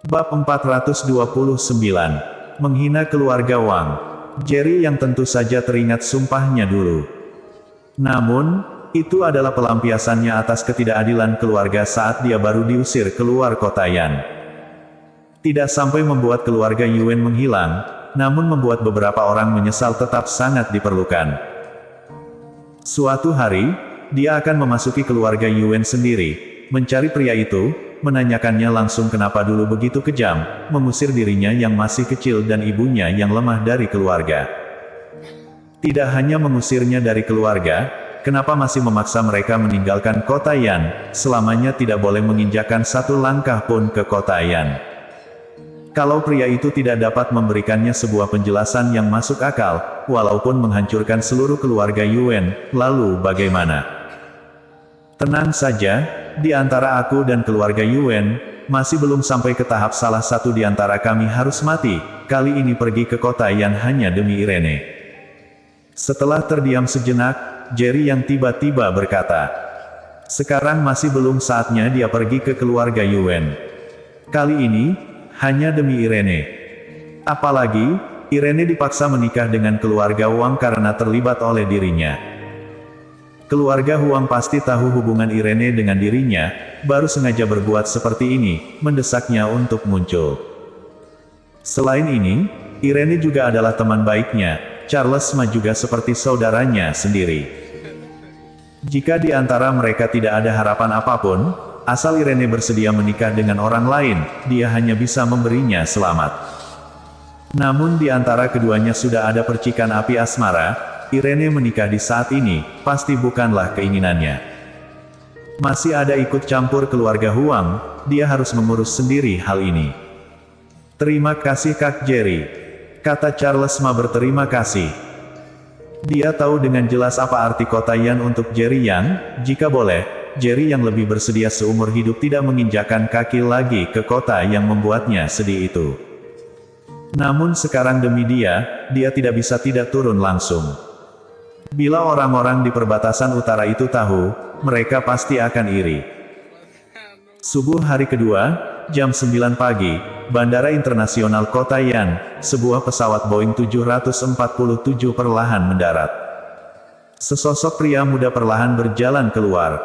Bab 429. Menghina keluarga Wang. Jerry yang tentu saja teringat sumpahnya dulu. Namun, itu adalah pelampiasannya atas ketidakadilan keluarga saat dia baru diusir keluar kota Yan. Tidak sampai membuat keluarga Yuan menghilang, namun membuat beberapa orang menyesal tetap sangat diperlukan. Suatu hari, dia akan memasuki keluarga Yuan sendiri, mencari pria itu, menanyakannya langsung kenapa dulu begitu kejam, mengusir dirinya yang masih kecil dan ibunya yang lemah dari keluarga. Tidak hanya mengusirnya dari keluarga, kenapa masih memaksa mereka meninggalkan kota Yan, selamanya tidak boleh menginjakan satu langkah pun ke kota Yan. Kalau pria itu tidak dapat memberikannya sebuah penjelasan yang masuk akal, walaupun menghancurkan seluruh keluarga Yuan, lalu bagaimana? Tenang saja, di antara aku dan keluarga Yuan, masih belum sampai ke tahap salah satu di antara kami harus mati, kali ini pergi ke kota Yan hanya demi Irene. Setelah terdiam sejenak, Jerry yang tiba-tiba berkata, sekarang masih belum saatnya dia pergi ke keluarga Yuan. Kali ini, hanya demi Irene. Apalagi, Irene dipaksa menikah dengan keluarga Wang karena terlibat oleh dirinya. Keluarga Huang pasti tahu hubungan Irene dengan dirinya, baru sengaja berbuat seperti ini, mendesaknya untuk muncul. Selain ini, Irene juga adalah teman baiknya, Charles Ma juga seperti saudaranya sendiri. Jika di antara mereka tidak ada harapan apapun, asal Irene bersedia menikah dengan orang lain, dia hanya bisa memberinya selamat. Namun di antara keduanya sudah ada percikan api asmara, Irene menikah di saat ini, pasti bukanlah keinginannya. Masih ada ikut campur keluarga Huang, dia harus mengurus sendiri hal ini. Terima kasih Kak Jerry. Kata Charles Ma berterima kasih. Dia tahu dengan jelas apa arti kota Yan untuk Jerry yang, jika boleh, Jerry yang lebih bersedia seumur hidup tidak menginjakan kaki lagi ke kota yang membuatnya sedih itu. Namun sekarang demi dia tidak bisa tidak turun langsung. Bila orang-orang di perbatasan utara itu tahu, mereka pasti akan iri. Subuh hari kedua, jam 9 pagi, Bandara Internasional Kota Yan, sebuah pesawat Boeing 747 perlahan mendarat. Sesosok pria muda perlahan berjalan keluar.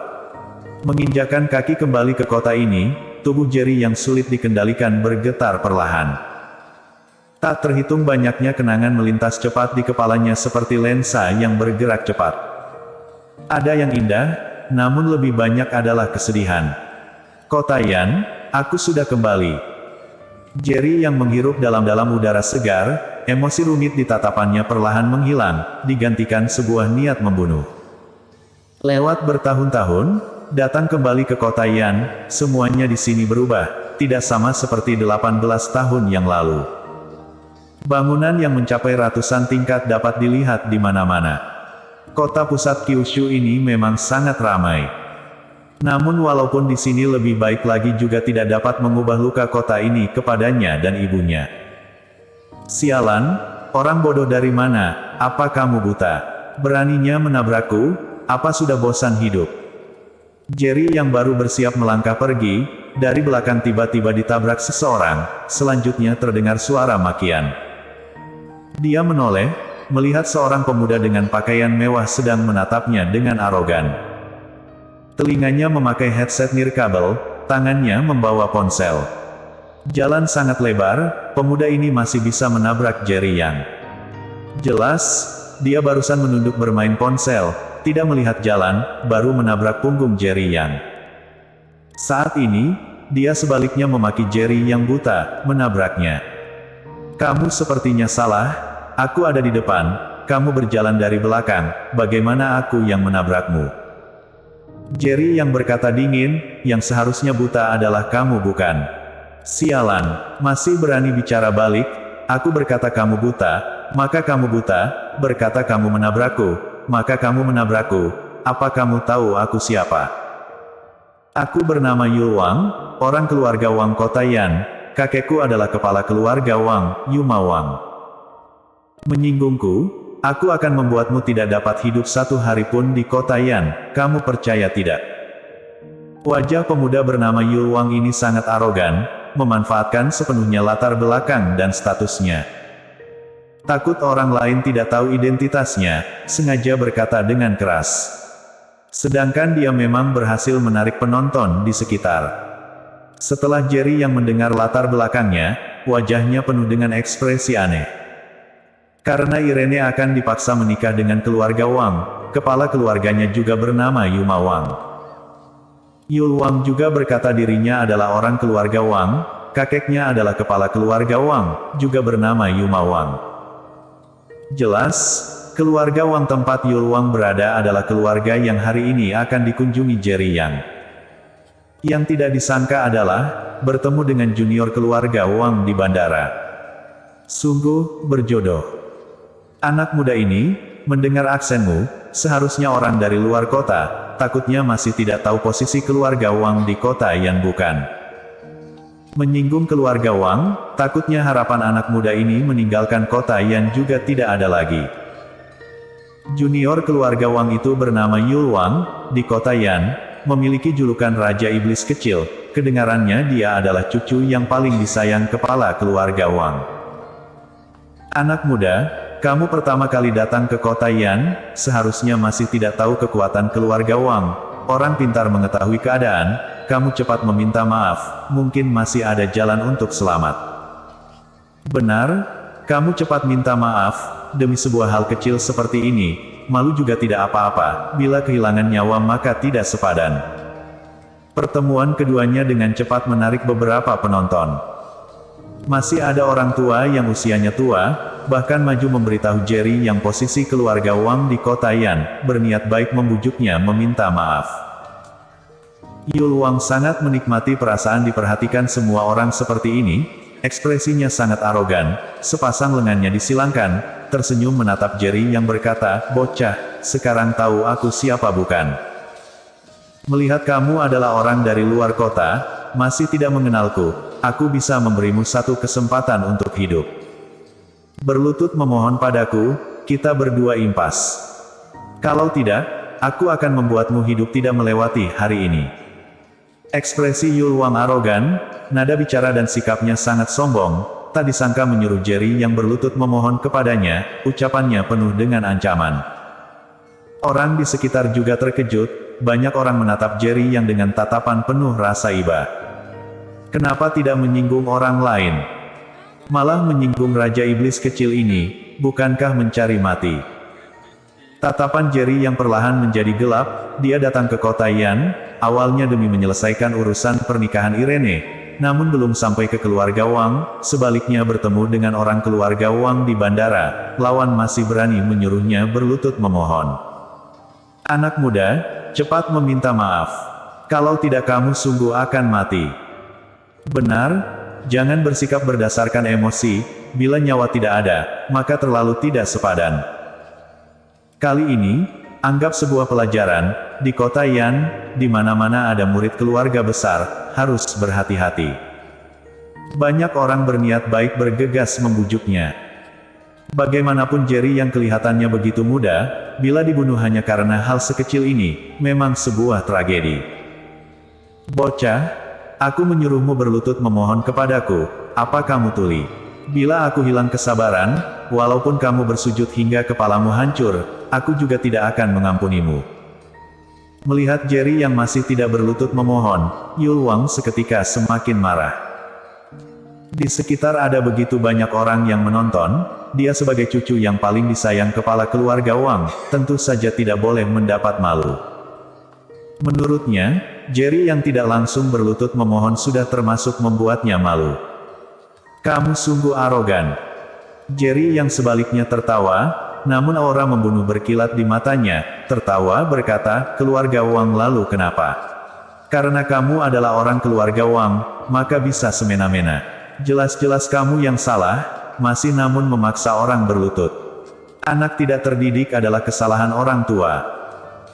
Menginjakan kaki kembali ke kota ini, tubuh Jerry yang sulit dikendalikan bergetar perlahan. Tak terhitung banyaknya kenangan melintas cepat di kepalanya seperti lensa yang bergerak cepat. Ada yang indah, namun lebih banyak adalah kesedihan. Kota Yan, aku sudah kembali. Jerry yang menghirup dalam-dalam udara segar, emosi rumit di tatapannya perlahan menghilang, digantikan sebuah niat membunuh. Lewat bertahun-tahun, datang kembali ke kota Yan, semuanya di sini berubah, tidak sama seperti 18 tahun yang lalu. Bangunan yang mencapai ratusan tingkat dapat dilihat di mana-mana. Kota pusat Kyushu ini memang sangat ramai. Namun walaupun di sini lebih baik lagi juga tidak dapat mengubah luka kota ini kepadanya dan ibunya. Sialan, orang bodoh dari mana, apa kamu buta? Beraninya menabrakku, apa sudah bosan hidup? Jerry yang baru bersiap melangkah pergi, dari belakang tiba-tiba ditabrak seseorang, selanjutnya terdengar suara makian. Dia menoleh, melihat seorang pemuda dengan pakaian mewah sedang menatapnya dengan arogan. Telinganya memakai headset nirkabel, tangannya membawa ponsel. Jalan sangat lebar, pemuda ini masih bisa menabrak Jerry Yang. Jelas, dia barusan menunduk bermain ponsel, tidak melihat jalan, baru menabrak punggung Jerry Yang. Saat ini, dia sebaliknya memaki Jerry yang buta, menabraknya. Kamu sepertinya salah, aku ada di depan, kamu berjalan dari belakang, bagaimana aku yang menabrakmu? Jerry yang berkata dingin, yang seharusnya buta adalah kamu bukan. Sialan, masih berani bicara balik, aku berkata kamu buta, maka kamu buta, berkata kamu menabrakku, maka kamu menabrakku, apa kamu tahu aku siapa? Aku bernama Yul Wang, orang keluarga Wang kota Yan. Kakekku adalah kepala keluarga Wang, Yuma Wang. Menyinggungku, aku akan membuatmu tidak dapat hidup satu hari pun di kota Yan, kamu percaya tidak? Wajah pemuda bernama Yul Wang ini sangat arogan, memanfaatkan sepenuhnya latar belakang dan statusnya. Takut orang lain tidak tahu identitasnya, sengaja berkata dengan keras. Sedangkan dia memang berhasil menarik penonton di sekitar. Setelah Jerry yang mendengar latar belakangnya, wajahnya penuh dengan ekspresi aneh. Karena Irene akan dipaksa menikah dengan keluarga Wang, kepala keluarganya juga bernama Yuma Wang. Yul Wang juga berkata dirinya adalah orang keluarga Wang, kakeknya adalah kepala keluarga Wang, juga bernama Yuma Wang. Jelas, keluarga Wang tempat Yul Wang berada adalah keluarga yang hari ini akan dikunjungi Jerry Yang. Yang tidak disangka adalah, bertemu dengan junior keluarga Wang di bandara. Sungguh, berjodoh. Anak muda ini, mendengar aksenmu, seharusnya orang dari luar kota, takutnya masih tidak tahu posisi keluarga Wang di kota yang bukan. Menyinggung keluarga Wang, takutnya harapan anak muda ini meninggalkan kota yang juga tidak ada lagi. Junior keluarga Wang itu bernama Yul Wang, di kota Yan, memiliki julukan Raja Iblis Kecil, kedengarannya dia adalah cucu yang paling disayang kepala keluarga Wang. Anak muda, kamu pertama kali datang ke kota Yan, seharusnya masih tidak tahu kekuatan keluarga Wang. Orang pintar mengetahui keadaan, kamu cepat meminta maaf, mungkin masih ada jalan untuk selamat. Benar, kamu cepat minta maaf, demi sebuah hal kecil seperti ini, malu juga tidak apa-apa, bila kehilangan nyawa maka tidak sepadan. Pertemuan keduanya dengan cepat menarik beberapa penonton. Masih ada orang tua yang usianya tua, bahkan maju memberitahu Jerry yang posisi keluarga Wang di kota Yan, berniat baik membujuknya meminta maaf. Yul Wang sangat menikmati perasaan diperhatikan semua orang seperti ini, ekspresinya sangat arogan, sepasang lengannya disilangkan, tersenyum menatap Jerry yang berkata, "Bocah, sekarang tahu aku siapa bukan? Melihat kamu adalah orang dari luar kota, masih tidak mengenalku, aku bisa memberimu satu kesempatan untuk hidup. Berlutut memohon padaku, kita berdua impas. Kalau tidak, aku akan membuatmu hidup tidak melewati hari ini." Ekspresi Yul Wang arogan, nada bicara dan sikapnya sangat sombong, tak disangka menyuruh Jerry yang berlutut memohon kepadanya, ucapannya penuh dengan ancaman. Orang di sekitar juga terkejut, banyak orang menatap Jerry yang dengan tatapan penuh rasa iba. Kenapa tidak menyinggung orang lain? Malah menyinggung Raja Iblis Kecil ini, bukankah mencari mati? Tatapan Jerry yang perlahan menjadi gelap, dia datang ke kota Yan, awalnya demi menyelesaikan urusan pernikahan Irene, namun belum sampai ke keluarga Wang, sebaliknya bertemu dengan orang keluarga Wang di bandara, lawan masih berani menyuruhnya berlutut memohon. Anak muda, cepat meminta maaf. Kalau tidak kamu sungguh akan mati. Benar, jangan bersikap berdasarkan emosi, bila nyawa tidak ada, maka terlalu tidak sepadan. Kali ini, anggap sebuah pelajaran, di kota Yan, di mana-mana ada murid keluarga besar, harus berhati-hati. Banyak orang berniat baik bergegas membujuknya. Bagaimanapun Jerry yang kelihatannya begitu muda, bila dibunuh hanya karena hal sekecil ini, memang sebuah tragedi. Bocah, aku menyuruhmu berlutut memohon kepadaku, apa kamu tuli? Bila aku hilang kesabaran, walaupun kamu bersujud hingga kepalamu hancur, aku juga tidak akan mengampunimu. Melihat Jerry yang masih tidak berlutut memohon, Yul Wang seketika semakin marah. Di sekitar ada begitu banyak orang yang menonton, dia sebagai cucu yang paling disayang kepala keluarga Wang, tentu saja tidak boleh mendapat malu. Menurutnya, Jerry yang tidak langsung berlutut memohon sudah termasuk membuatnya malu. Kamu sungguh arogan. Jerry yang sebaliknya tertawa, namun aura membunuh berkilat di matanya, tertawa berkata, keluarga Wang lalu kenapa? Karena kamu adalah orang keluarga Wang, maka bisa semena-mena. Jelas-jelas kamu yang salah, masih namun memaksa orang berlutut. Anak tidak terdidik adalah kesalahan orang tua.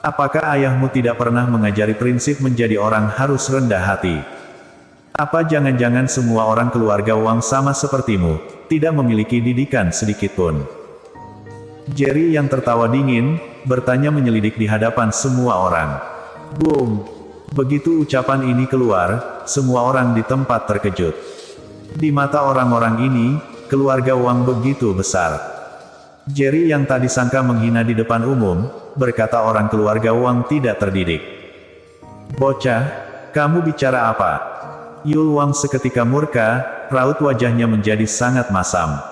Apakah ayahmu tidak pernah mengajari prinsip menjadi orang harus rendah hati? Apa jangan-jangan semua orang keluarga Wang sama sepertimu, tidak memiliki didikan sedikitpun? Jerry yang tertawa dingin, bertanya menyelidik di hadapan semua orang. Boom! Begitu ucapan ini keluar, semua orang di tempat terkejut. Di mata orang-orang ini, keluarga Wang begitu besar. Jerry yang tadi sangka menghina di depan umum, berkata orang keluarga Wang tidak terdidik. Bocah, kamu bicara apa? Yul Wang seketika murka, raut wajahnya menjadi sangat masam.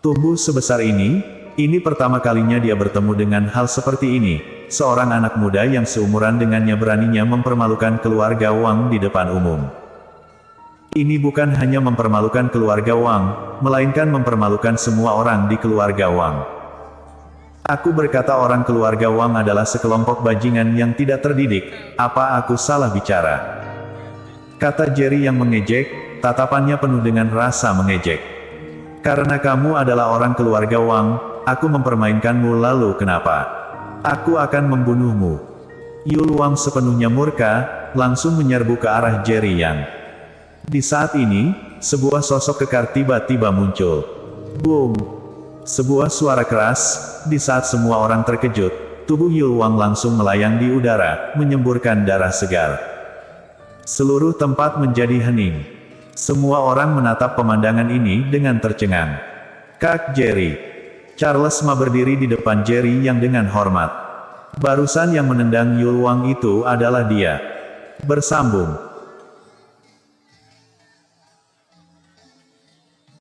Tubuh sebesar ini pertama kalinya dia bertemu dengan hal seperti ini. Seorang anak muda yang seumuran dengannya beraninya mempermalukan keluarga Wang di depan umum. Ini bukan hanya mempermalukan keluarga Wang, melainkan mempermalukan semua orang di keluarga Wang. Aku berkata orang keluarga Wang adalah sekelompok bajingan yang tidak terdidik, apa aku salah bicara? Kata Jerry yang mengejek, tatapannya penuh dengan rasa mengejek. Karena kamu adalah orang keluarga Wang, aku mempermainkanmu lalu kenapa? Aku akan membunuhmu. Yul Wang sepenuhnya murka, langsung menyerbu ke arah Jerry Yang. Di saat ini, sebuah sosok kekar tiba-tiba muncul. Boom! Sebuah suara keras, di saat semua orang terkejut, tubuh Yul Wang langsung melayang di udara, menyemburkan darah segar. Seluruh tempat menjadi hening. Semua orang menatap pemandangan ini dengan tercengang. Kak Jerry. Charles Ma berdiri di depan Jerry yang dengan hormat. Barusan yang menendang Yul Wang itu adalah dia. Bersambung.